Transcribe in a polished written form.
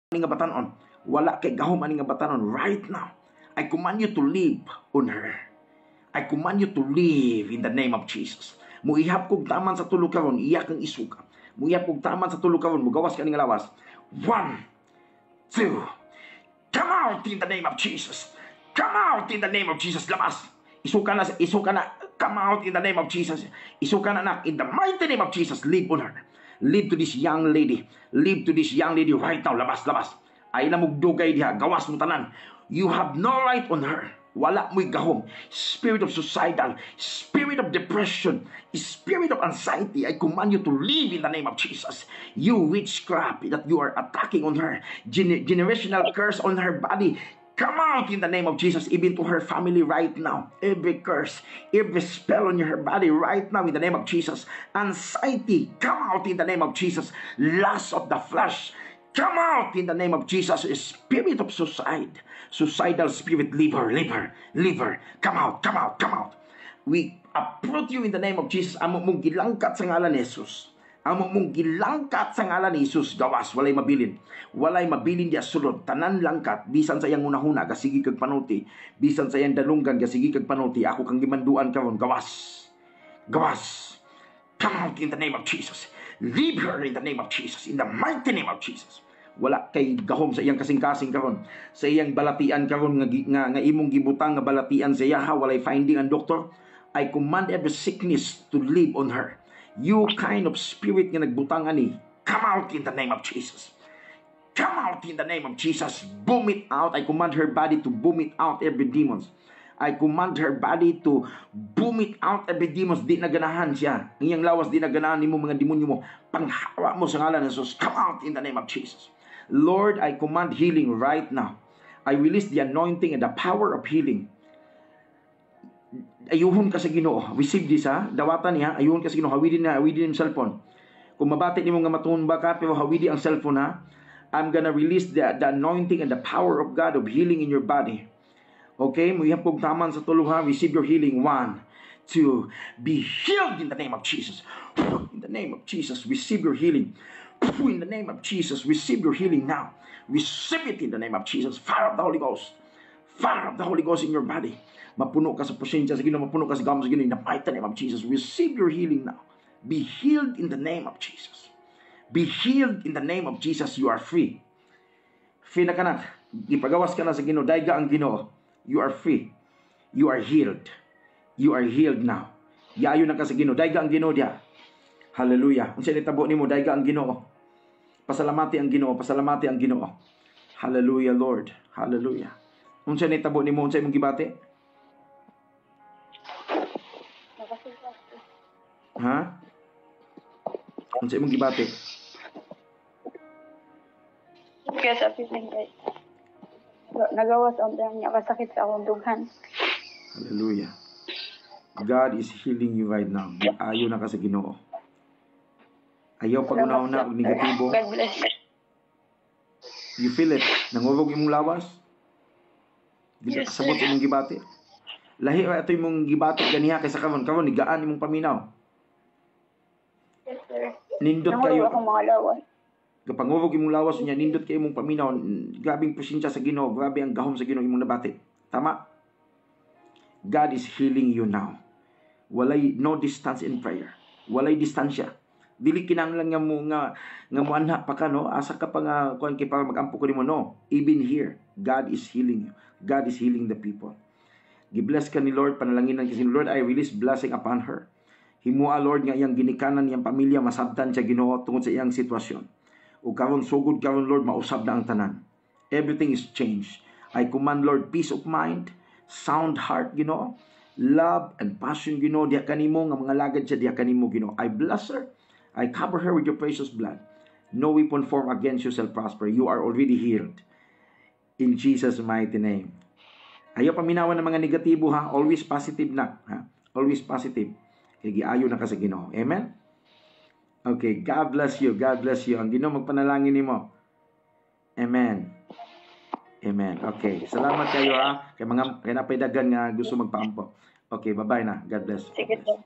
nga batanon. Wala kay gahom ani nga batanon right now. I command you to live on her. I command you to live in the name of Jesus. Muihap kog taman sa tulo karon, iya kang isuka. Muihap kog taman sa tulo karon, mugawas ka ning lawas. 1, 2. Come out in the name of Jesus. Come out in the name of Jesus. Labas. Isuka na. Come out in the name of Jesus. Isuka na in the mighty name of Jesus. Live on her. Live to this young lady. Live to this young lady right now. Labas. Ay na mugdugay diha. Gawas mo tanan. You have no right on her. Wala mo'y gahom. Spirit of suicidal. Spirit of depression. Spirit of anxiety. I command you to live in the name of Jesus. You witchcraft that you are attacking on her. Generational curse on her body. Come out in the name of Jesus, even to her family right now. Every curse, every spell on her body right now in the name of Jesus. Anxiety, come out in the name of Jesus. Lust of the flesh, come out in the name of Jesus. Spirit of suicidal spirit, leave her. Come out. We uproot you in the name of Jesus. Amo mong gilangkat sa ngalan ni Jesus. Amo mong gilangkat sa ngalan ni Jesus. Gawas, walay mabilin diya sulod. Tanan langkat, bisan sa iyang unahuna, gasigi kag panuti. Bisan sa iyang dalunggan, gasigi kag panuti. Ako kang gimanduan karon. Gawas. Come out in the name of Jesus. Leave her in the name of Jesus. In the mighty name of Jesus. Wala kay gahom sa iyang kasing-kasing karon. Sa iyang balatian karon nga imong gibutang nga balatian sa iya, walay finding ang doktor. I command every sickness to live on her. You kind of spirit nga nagbutang ani, come out in the name of Jesus. Come out in the name of Jesus. Boom it out. I command her body to boom it out every demons. I command her body to boom it out every demons. Di na ganahan siya. Ngiyang lawas di na ganahan nimo mga demonyo mo. Panghawa mo sa ngalan ng Jesus. Come out in the name of Jesus. Lord, I command healing right now. I release the anointing and the power of healing. Ayuhon ka sa Ginoo. Receive this ha. Dawatan niya. Ayuhon ka sa Ginoo. Hawidin yung cellphone. Kung mabati nimo nga matumba ka pero hawidi ang cellphone ha. I'm gonna release the anointing and the power of God of healing in your body. Okay? Muihap kong taman sa tulo ha. Receive your healing. 1, 2. Be healed in the name of Jesus. In the name of Jesus. Receive your healing. In the name of Jesus. Receive your healing now. Receive it in the name of Jesus. Fire of the Holy Ghost. Fire of the Holy Ghost in your body. Mapuno ka sa pasensya sa Ginoo, mapuno ka sa gamot sa Ginoo in the mighty name of Jesus. Receive your healing now. Be healed in the name of Jesus. Be healed in the name of Jesus. You are free. Free na ka na. Ipagawas ka na sa Ginoo. Daiga ang Ginoo. You are free. You are healed. You are healed now. Yayo na ka sa Ginoo. Daiga ang Ginoo diya. Hallelujah. Kung siya nitabo ni mo, daiga ang Ginoo. Pasalamati ang Ginoo. Pasalamati ang Ginoo. Hallelujah, Lord. Hallelujah. Kung siya nitabo ni mo, kung siya mong gibati. Ha? Ano sa'yo mong gibati? Kaya sa piling guys. Nagawas ang niya kasakit sa akong dughan. Hallelujah. God is healing you right now. Ayaw na ka sa Ginoo. Ayaw pag una-una og negatibo. God bless. You feel it? Nangurog imong lawas? Di ka Yes, kasabot imong gibati? Lahi ito imong gibati ganiha kaysa karon nigaan imong paminaw. Yes, sir. Nindot Nangurog kayo. akong mga lawas. Kapangurog imong lawas niya, nindot kayo imong paminaw. Grabing presensya sa Ginoo, grabe ang gahom sa Ginoo imong nabati. Tama? God is healing you now. Walay no distance in prayer. Walay distansya. Dili kinahanglan nga mo anha pa ka no, asa ka pa nga kuan kay para magampo ko nimo no. Even here, God is healing you. God is healing the people. Gibless ka ni Lord, panalanginan kasi ni Lord, I release blessing upon her. Himua Lord nga iyang ginikanan iyang pamilya masabtan siya Ginoo tungod sa iyang sitwasyon. O karon sugod karon Lord mausab na ang tanan. Everything is changed. I command Lord peace of mind, sound heart Ginoo, love and passion Ginoo diha kanimo nga mga lagad siya diha kanimo Ginoo. I bless her. I cover her with your precious blood. No weapon formed against you shall prosper. You are already healed. In Jesus' mighty name. Ayaw paminawan ng mga negatibo ha. Always positive na. Ha? Always positive. Kaya giayo na ka sa Ginoo. Amen? Okay. God bless you. God bless you. Ang Ginoo magpanalangin nimo. Amen. Amen. Okay. Salamat kayo ha. Kaya napay dagan nga gusto magpaampo. Okay. Bye-bye na. God bless. Sige, sir.